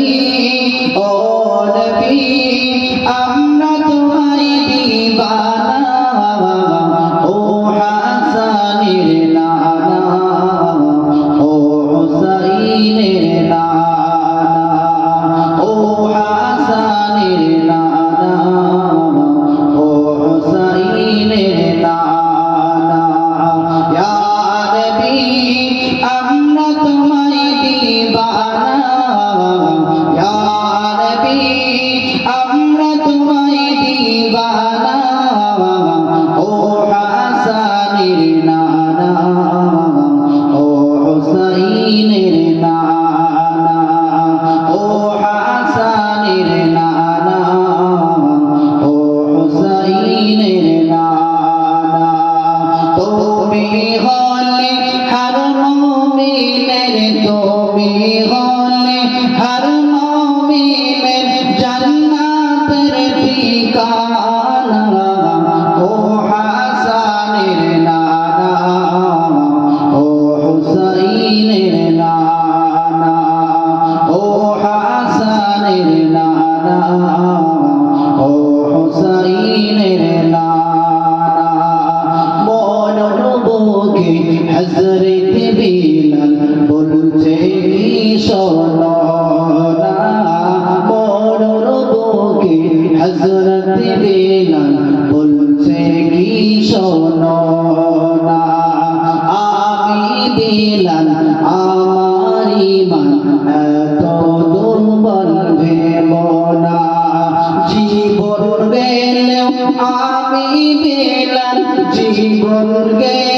নবী ও নবী আমরা তোমায় দিবানা ও হাসানের নানা ও হুসাইনের নানা ও হাসানের নানা ও হুসাইনের নানা ইয়া নবী আমরা তোমায় দিবানা ইয়া নবী আমরা তোমায় দিবানা ও হাসানের নানা ও হুসাইনের নানা ও হাসানের নানা ও হুসাইনের নানা তুমি হলে হর মুমিনের তুমি হলে হর মুমিনের জান্নাতের ঠিকানা ও হাসানের নানা ও হুসাইনের নানা ও হাসানের নানা ও হুসাইনের নানা মনোরবকে হযরত বিলাল বলছে কি শোনো না মনোরবকে হযরত বিলাল বলছে কি শোনো না আমি বিলাল আমার ঈমান এত দুর্বল ভেব না জীবন গেলেও আমি বিলাল জীবন গেলেও